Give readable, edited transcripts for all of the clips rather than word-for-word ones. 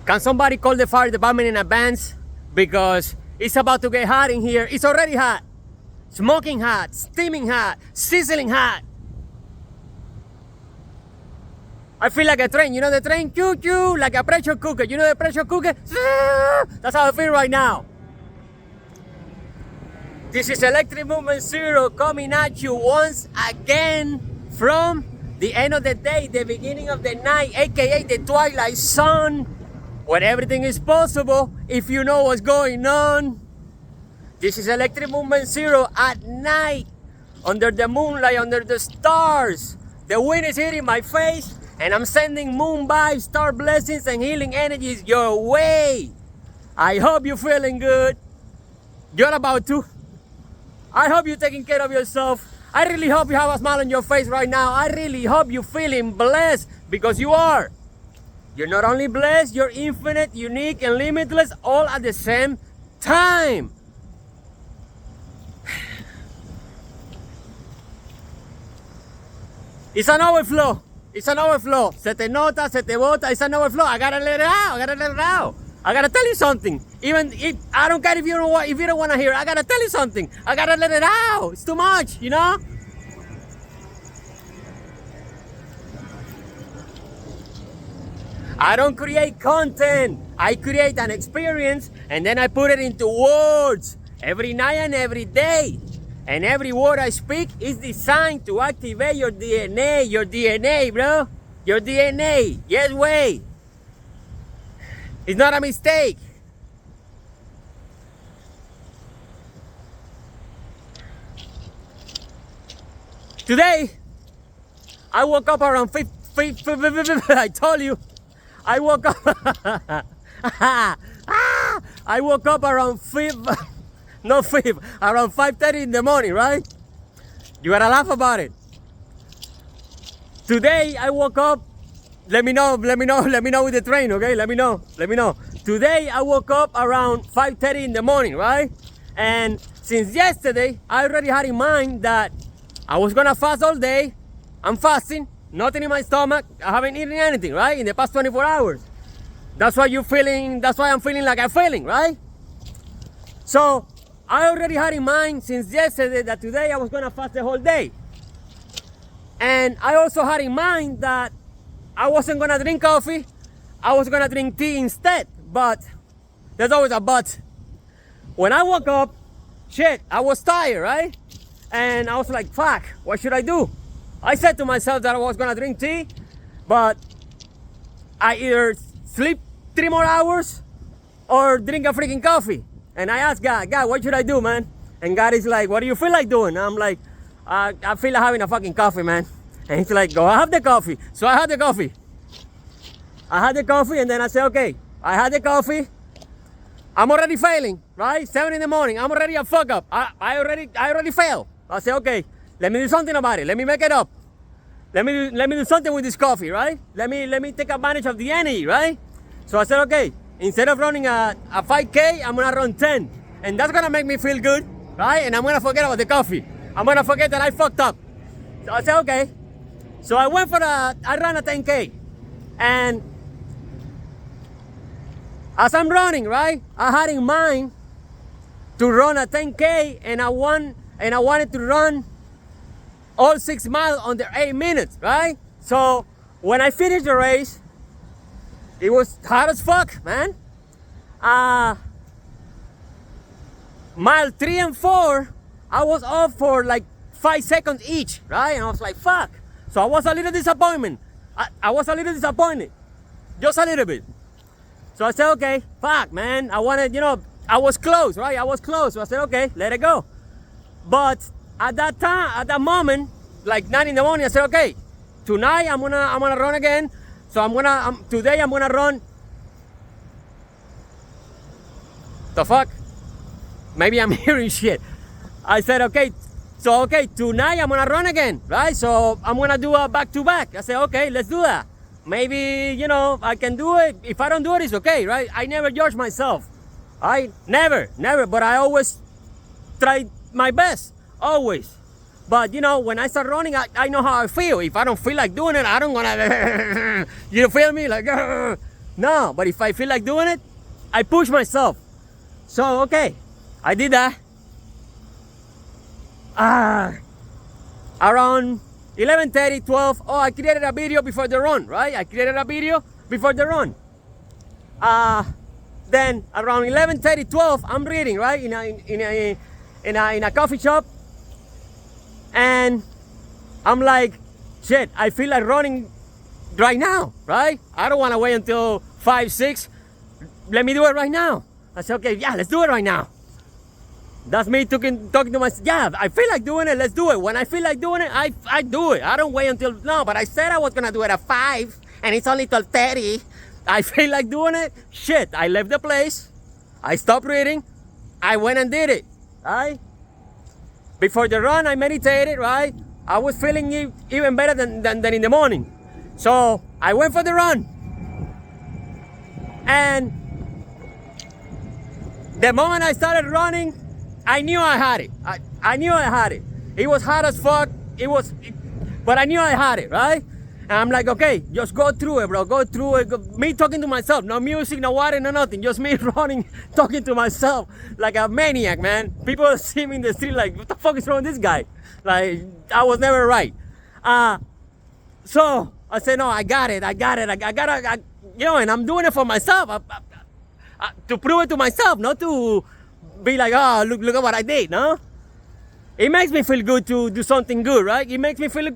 Can somebody call the fire department in advance? Because it's about to get hot in here. It's already hot. Smoking hot, steaming hot, sizzling hot. I feel like a train. You know the train? Choo choo, like a pressure cooker. You know the pressure cooker? That's how I feel right now. This is Electric Movement Zero coming at you once again from the end of the day, the beginning of the night, aka the twilight sun, where everything is possible if you know what's going on. This is Electric Movement Zero at night, under the moonlight, under the stars. The wind is hitting my face, and I'm sending moon vibes, star blessings, and healing energies your way. I hope you're feeling good. You're about to. I hope you're taking care of yourself. I really hope you have a smile on your face right now. I really hope you're feeling blessed, because you are. You're not only blessed, you're infinite, unique, and limitless all at the same time. It's an overflow. It's an overflow. Se te nota, se te bota. It's an overflow. I gotta let it out. I gotta let it out. I gotta tell you something. Even if I don't care if you don't want to hear it, I gotta tell you something. I gotta let it out. It's too much, you know? I don't create content. I create an experience, and then I put it into words every night and every day. And every word I speak is designed to activate your DNA, bro. Your DNA. Yes, way. It's not a mistake. Today, I woke up around 5, I told you. I woke up. I woke up around 5. No fib, around 5:30 in the morning, right? You gotta laugh about it. Today I woke up. Let me know with the train, okay? Let me know. Today I woke up around 5:30 in the morning, right? And since yesterday, I already had in mind that I was gonna fast all day. I'm fasting, nothing in my stomach. I haven't eaten anything, right? In the past 24 hours. That's why I'm feeling like I'm feeling, right? So I already had in mind since yesterday that today I was gonna fast the whole day. And I also had in mind that I wasn't gonna drink coffee, I was gonna drink tea instead. But there's always a but. When I woke up, shit, I was tired, right? And I was like, fuck, what should I do? I said to myself that I was gonna drink tea, but I either sleep 3 more hours or drink a freaking coffee. And I asked God, what should I do, man? And God is like, what do you feel like doing? And I'm like, I feel like having a fucking coffee, man. And he's like, go have the coffee. So I had the coffee. And then I said, okay, I had the coffee. I'm already failing, right? 7 in the morning, I'm already a fuck up. I already failed. I said, okay, let me do something about it. Let me make it up. Let me do something with this coffee, right? Let me take advantage of the energy, right? So I said, okay, instead of running a 5K, I'm gonna run 10. And that's gonna make me feel good, right? And I'm gonna forget about the coffee. I'm gonna forget that I fucked up. So I said, okay. So I ran a 10K. And as I'm running, right, I had in mind to run a 10K, and I wanted to run all 6 miles under 8 minutes, right? So when I finished the race, it was hot as fuck, man. Mile 3 and 4, I was off for like 5 seconds each, right? And I was like, fuck. So I was a little disappointed. I was a little disappointed. Just a little bit. So I said, okay, fuck, man. I wanted, I was close, right? I was close. So I said, okay, let it go. But at that moment, like 9 in the morning, I said, okay, tonight I'm gonna run again. So today I'm gonna run. The fuck? Maybe I'm hearing shit. I said, okay, tonight I'm gonna run again, right? So I'm gonna do a back-to-back. I said, okay, let's do that. Maybe, I can do it. If I don't do it, it's okay, right? I never judge myself. I never, but I always try my best, always. But when I start running, I know how I feel. If I don't feel like doing it, I don't wanna, you feel me? Like, No, but if I feel like doing it, I push myself. So, okay, I did that. Around 11:30, 12, oh, I created a video before the run, right? I created a video before the run. Then around 11:30, 12, I'm reading, right? In a coffee shop. And I'm like, shit, I feel like running right now, right? I don't want to wait until 5, 6. Let me do it right now. I said, okay, yeah, let's do it right now. That's me talking to myself. Yeah, I feel like doing it, let's do it. When I feel like doing it, I do it. I don't wait until, no, but I said I was going to do it at 5, and it's only 12:30. I feel like doing it. Shit, I left the place. I stopped reading. I went and did it, right? Before the run, I meditated, right? I was feeling even better than in the morning. So I went for the run. And the moment I started running, I knew I had it. I knew I had it. It was hard as fuck. But I knew I had it, right? And I'm like, okay, just go through it, bro. Go through it. Me talking to myself. No music, no water, no nothing. Just me running, talking to myself like a maniac, man. People see me in the street like, what the fuck is wrong with this guy? Like, I was never right. So I said, no, I got it. I gotta, and I'm doing it for myself. To prove it to myself, not to be like, oh, look at what I did, no? It makes me feel good to do something good, right? It makes me feel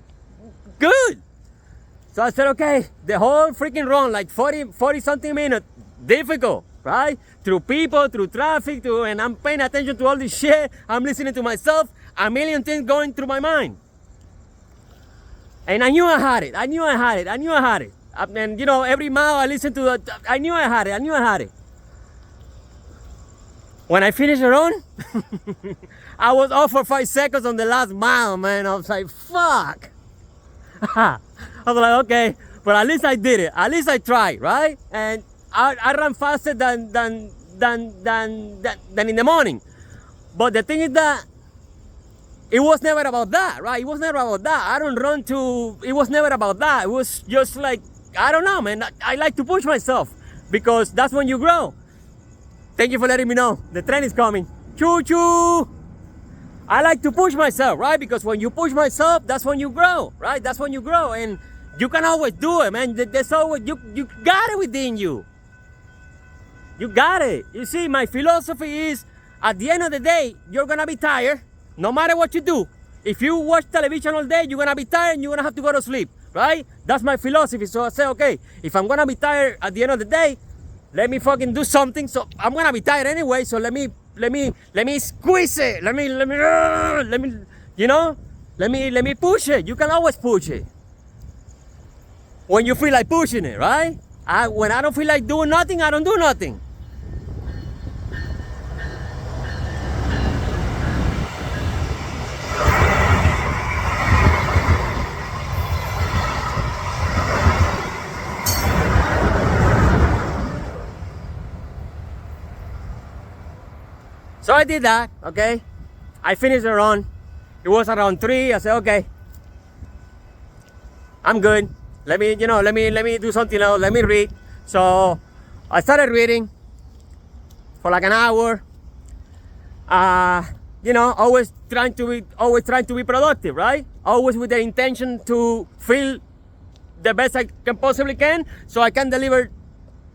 good. So I said, okay, the whole freaking run, like 40 something minutes, difficult, right? Through people, through traffic, and I'm paying attention to all this shit. I'm listening to myself, a million things going through my mind. And I knew I had it. And every mile I listened to, I knew I had it. When I finished the run, I was off for 5 seconds on the last mile, man. I was like, fuck. I was like, okay, but at least I did it. At least I tried, right? And I ran faster than in the morning. But the thing is that it was never about that, right? It was never about that. I don't run to, it was never about that. It was just like, I don't know, man. I like to push myself because that's when you grow. Thank you for letting me know. The train is coming. Choo choo. I like to push myself, right? Because when you push myself, that's when you grow, right? That's when you grow. And you can always do it, man. There's always, you got it within you. You got it. You see, my philosophy is, at the end of the day, you're gonna be tired, no matter what you do. If you watch television all day, you're gonna be tired and you're gonna have to go to sleep, right? That's my philosophy. So I say, okay, if I'm gonna be tired at the end of the day, let me fucking do something. So I'm gonna be tired anyway. So let me squeeze it. Let me push it. You can always push it when you feel like pushing it, right? When I don't feel like doing nothing, I don't do nothing. So I did that, okay? I finished the run. It was around 3. I said, okay, I'm good. Let me do something else. Let me read. So I started reading for like an hour. Always trying to be productive, right? Always with the intention to feel the best I can possibly can, so I can deliver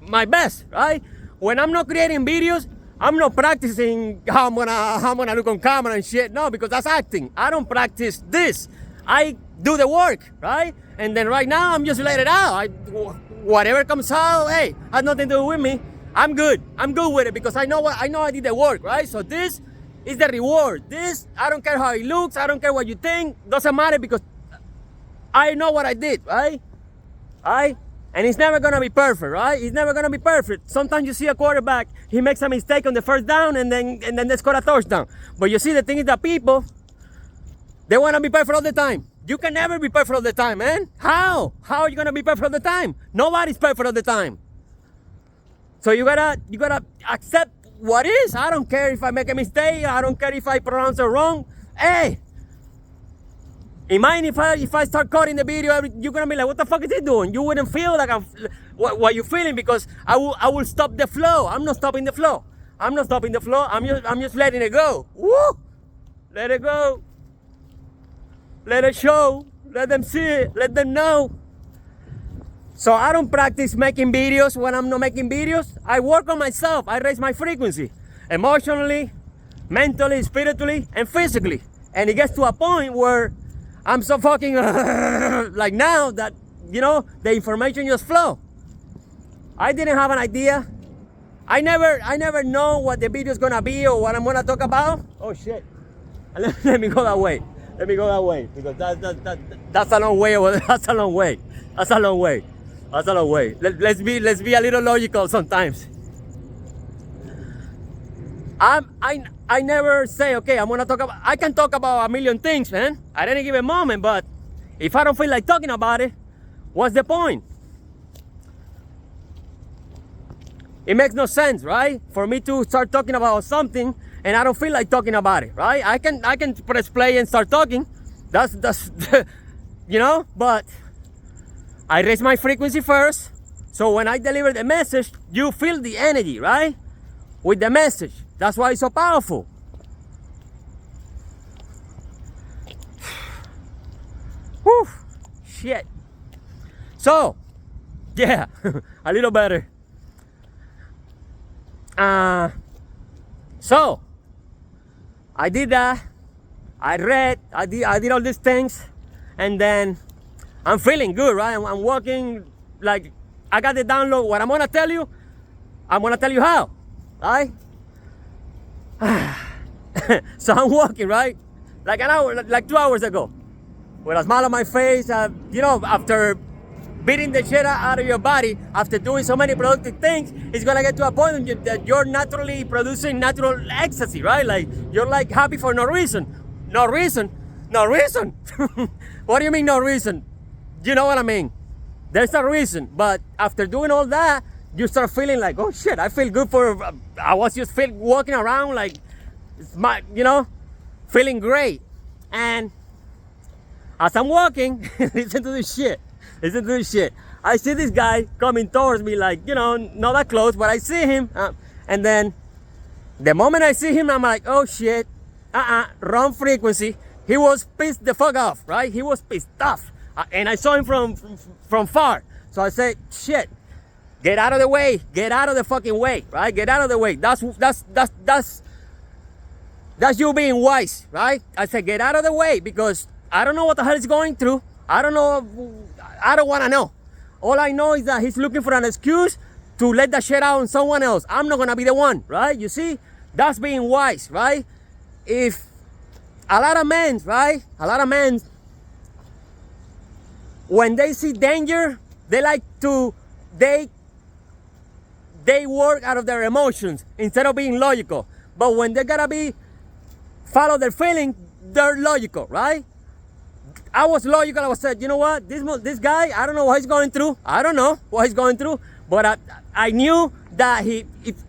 my best, right? When I'm not creating videos, I'm not practicing how I'm gonna look on camera and shit. No, because that's acting. I don't practice this. I do the work, right? And then right now I'm just let it out. Whatever comes out, hey, has nothing to do with me. I'm good. I'm good with it because I know I did the work, right? So this is the reward. This, I don't care how it looks. I don't care what you think. Doesn't matter because I know what I did, right? And it's never gonna be perfect, right? It's never gonna be perfect. Sometimes you see a quarterback, he makes a mistake on the first down and then they score a touchdown. But you see, the thing is that people, they wanna be perfect all the time. You can never be perfect all the time, man. How? How are you gonna be perfect all the time? Nobody's perfect all the time. So you gotta accept what is. I don't care if I make a mistake. I don't care if I pronounce it wrong. Hey, Imagine if I start cutting the video, you're gonna be like, what the fuck is he doing? You wouldn't feel like what you're feeling, because I will stop the flow. I'm not stopping the flow. I'm not stopping the flow. I'm just letting it go. Woo! Let it go. Let it show. Let them see it. Let them know. So I don't practice making videos when I'm not making videos. I work on myself. I raise my frequency emotionally, mentally, spiritually, and physically. And it gets to a point where I'm so fucking like now that, you know, the information just flow. I didn't have an idea. I never know what the video is gonna be or what I'm gonna talk about. Oh shit. Let me go that way. Let me go that way, because that's a long way over there. That's a long way. That's a long way. That's a long way. Let's be a little logical sometimes. I never say, okay, I'm gonna talk about, I can talk about a million things, man, at any given moment, but if I don't feel like talking about it, what's the point? It makes no sense, right? For me to start talking about something and I don't feel like talking about it, right? I can press play and start talking. That's you know, but I raise my frequency first. So when I deliver the message, you feel the energy, right? With the message. That's why it's so powerful. Whew, shit. So, yeah, a little better. So, I did that. I read. I did all these things, and then I'm feeling good, right? I'm walking like I got the download. What I'm gonna tell you, I'm gonna tell you how, right? So I'm walking, right? Like an hour, like 2 hours ago, with a smile on my face. You know, after beating the shit out of your body, after doing so many productive things, it's gonna get to a point that you're naturally producing natural ecstasy, right? Like you're like happy for no reason. No reason. No reason. What do you mean no reason? You know what I mean? There's a reason, but after doing all that, you start feeling like, oh shit, I feel good for, I was just walking around like, you know, feeling great. And as I'm walking, listen to this shit. Listen to this shit. I see this guy coming towards me, like, you know, not that close, but I see him. And then the moment I see him, I'm like, oh shit, wrong frequency. He was pissed the fuck off, right? He was pissed off. And I saw him from far. So I said, shit, get out of the way. Get out of the fucking way, right? Get out of the way. That's you being wise, right? I said, get out of the way, because I don't know what the hell he's going through. I don't know. I don't want to know. All I know is that he's looking for an excuse to let that shit out on someone else. I'm not going to be the one, right? You see? That's being wise, right? If a lot of men, right? A lot of men, when they see danger, they like to, they work out of their emotions instead of being logical. But when they gotta follow their feeling, they're logical, right? I was logical. I was said, you know what? This guy, I don't know what he's going through. I don't know what he's going through. But I knew that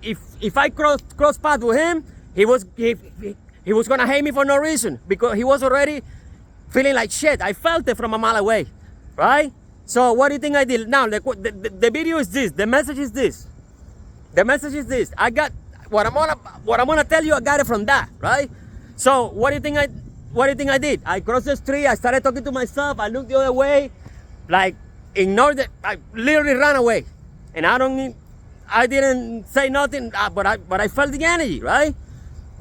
if I cross paths with him, he was gonna hate me for no reason, because he was already feeling like shit. I felt it from a mile away, right? So what do you think I did? Now the video is this. The message is this. The message is this. I got what I'm gonna tell you. I got it from that, right? So what do you think I did? I crossed the street. I started talking to myself. I looked the other way, like ignored it. I literally ran away, and I didn't say nothing. But I felt the energy, right?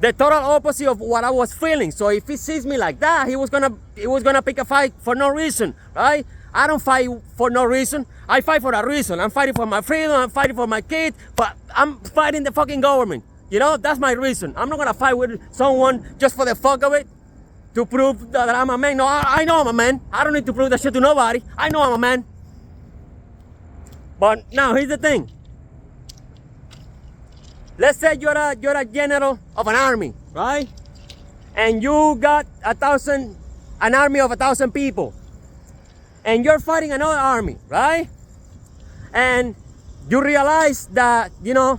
The total opposite of what I was feeling. So if he sees me like that, he was gonna pick a fight for no reason, right? I don't fight for no reason. I fight for a reason. I'm fighting for my freedom. I'm fighting for my kids. But I'm fighting the fucking government. You know, that's my reason. I'm not gonna fight with someone just for the fuck of it, to prove that I'm a man. No, I know I'm a man. I don't need to prove that shit to nobody. I know I'm a man. But now here's the thing. Let's say you're a general of an army, right? And you got an army of 1,000 people. And you're fighting another army, right? And you realize that, you know,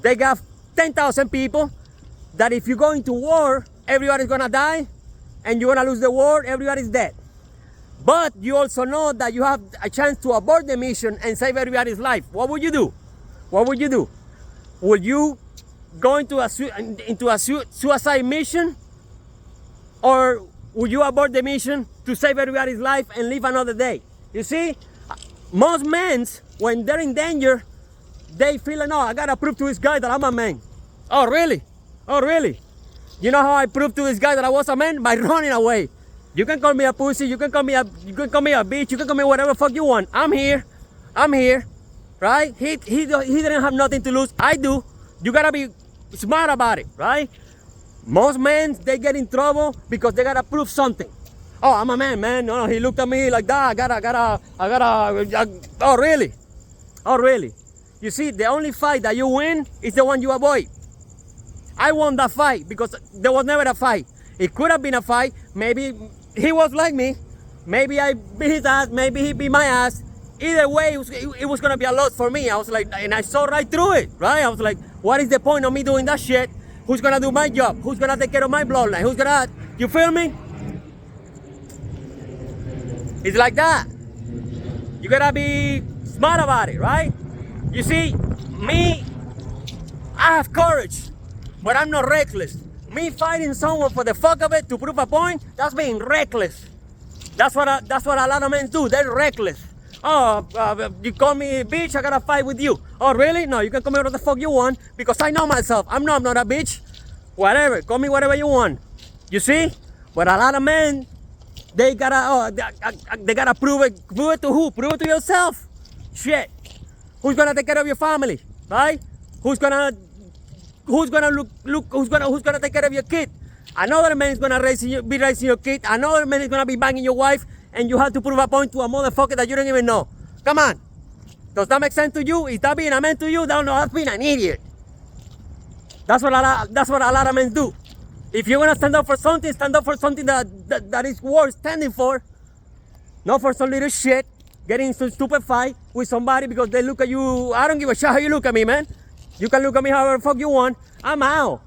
they got 10,000 people, that if you go into war, everybody's gonna die, and you're gonna lose the war, everybody's dead. But you also know that you have a chance to abort the mission and save everybody's life. What would you do? What would you do? Would you go into a suicide mission? Or would you abort the mission to save everybody's life and live another day? You see, most men, when they're in danger, they feel like, no, I gotta prove to this guy that I'm a man. Oh, really? Oh, really? You know how I proved to this guy that I was a man? By running away. You can call me a pussy, you can call me a bitch, you can call me whatever fuck you want. I'm here, right? He didn't have nothing to lose. I do. You gotta be smart about it, right? Most men, they get in trouble because they gotta prove something. Oh, I'm a man, man. No, he looked at me like that. Oh, really? Oh, really? You see, the only fight that you win is the one you avoid. I won that fight because there was never a fight. It could have been a fight. Maybe he was like me. Maybe I beat his ass. Maybe he beat my ass. Either way, it was gonna be a loss for me. I was like, and I saw right through it, right? I was like, what is the point of me doing that shit? Who's gonna do my job? Who's gonna take care of my bloodline? Who's gonna, you feel me? It's like that. You gotta be smart about it, right? You see, me, I have courage, but I'm not reckless. Me fighting someone for the fuck of it to prove a point, that's being reckless. That's what a lot of men do. They're reckless. Oh, you call me a bitch, I gotta fight with you. Oh, really? No, you can call me whatever the fuck you want because I know myself. I'm not a bitch. Whatever, call me whatever you want. You see? But a lot of men, they gotta prove it. Prove it to who? Prove it to yourself. Shit. Who's gonna take care of your family, right? Who's gonna take care of your kid? Another man is gonna be raising your kid. Another man is gonna be banging your wife, and you have to prove a point to a motherfucker that you don't even know. Come on. Does that make sense to you? Is that being a man to you? No, that's being an idiot. That's what a lot of men do. If you're gonna stand up for something that is worth standing for. Not for some little shit, getting some stupid fight with somebody because they look at you. I don't give a shit how you look at me, man. You can look at me however the fuck you want. I'm out.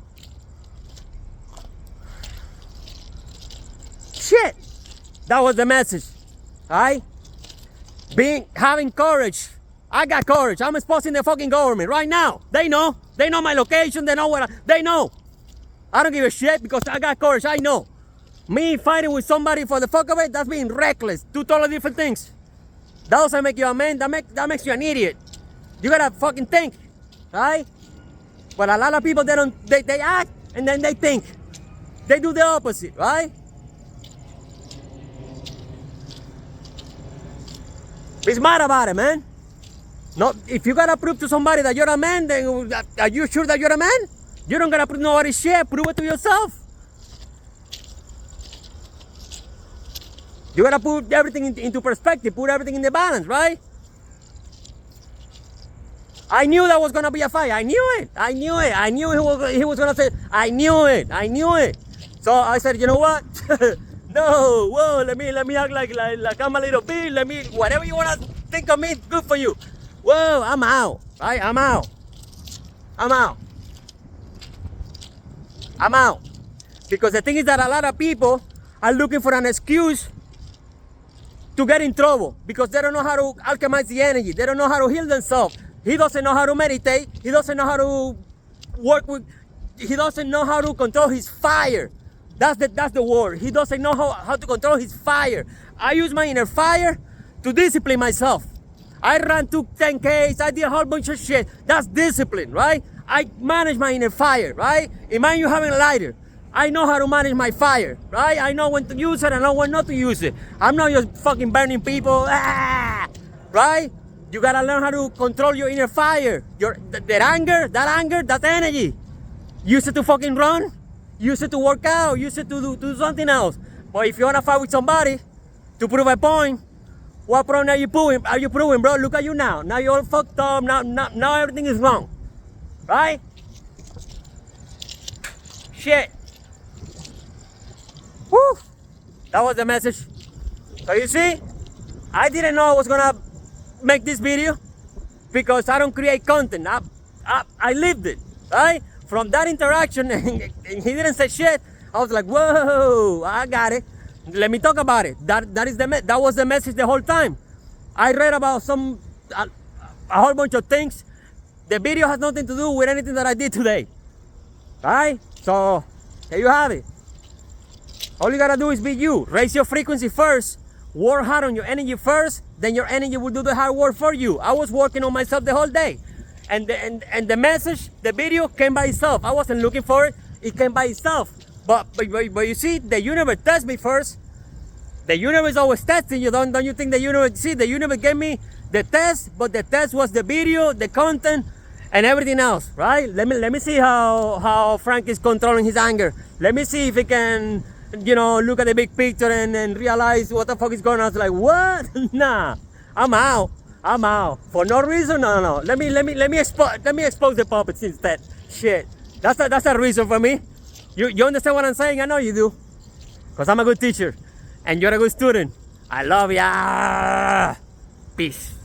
Shit. That was the message. Alright? Having courage. I got courage. I'm exposing the fucking government right now. They know. They know my location. They know they know. I don't give a shit because I got courage. I know. Me fighting with somebody for the fuck of it, that's being reckless. Two totally different things. That doesn't make you a man. That makes you an idiot. You gotta fucking think. Right? But a lot of people, they act and then they think. They do the opposite, right? Be smart about it, man. No, if you gotta prove to somebody that you're a man, then are you sure that you're a man? You don't gotta prove nobody's shit. Prove it to yourself. You gotta put everything into perspective. Put everything in the balance, right? I knew that was gonna be a fight. I knew it. I knew he was gonna say. I knew it. So I said, you know what? No, whoa, let me act like I'm a little bitch. Let me, whatever you wanna think of me, good for you. Whoa, I'm out. Right? I'm out. Because the thing is that a lot of people are looking for an excuse to get in trouble because they don't know how to alchemize the energy. They don't know how to heal themselves. He doesn't know how to meditate. He doesn't know how to he doesn't know how to control his fire. That's the word. He doesn't know how to control his fire. I use my inner fire to discipline myself. I ran 10Ks. I did a whole bunch of shit. That's discipline, right? I manage my inner fire, right? Imagine you having a lighter. I know how to manage my fire, right? I know when to use it. I know when not to use it. I'm not just fucking burning people, right? You gotta learn how to control your inner fire. That anger, that's energy. Use it to fucking run. Use it to work out. Use it to do something else. But if you wanna fight with somebody to prove a point, what point are you proving, bro? Look at you now. Now you're all fucked up. Now everything is wrong, right? Shit. Woo! That was the message. So you see, I didn't know I was gonna make this video because I don't create content. I lived it, right? From that interaction, and he didn't say shit, I was like, whoa, I got it. Let me talk about it. That was the message the whole time. I read about a whole bunch of things. The video has nothing to do with anything that I did today. Alright? So, there you have it. All you gotta do is be you. Raise your frequency first. Work hard on your energy first. Then your energy will do the hard work for you. I was working on myself the whole day. And the message, the video came by itself. I wasn't looking for it. It came by itself. But you see, the universe tests me first. The universe always testing you. Don't you think the universe, see, the universe gave me the test, but the test was the video, the content, and everything else, right? Let me see how Frank is controlling his anger. Let me see if he can, look at the big picture and realize what the fuck is going on. I was like, what? Nah, I'm out. For no reason, no. Let me expose the puppets instead. Shit. That's a reason for me. You understand what I'm saying? I know you do. Because I'm a good teacher. And you're a good student. I love ya. Peace.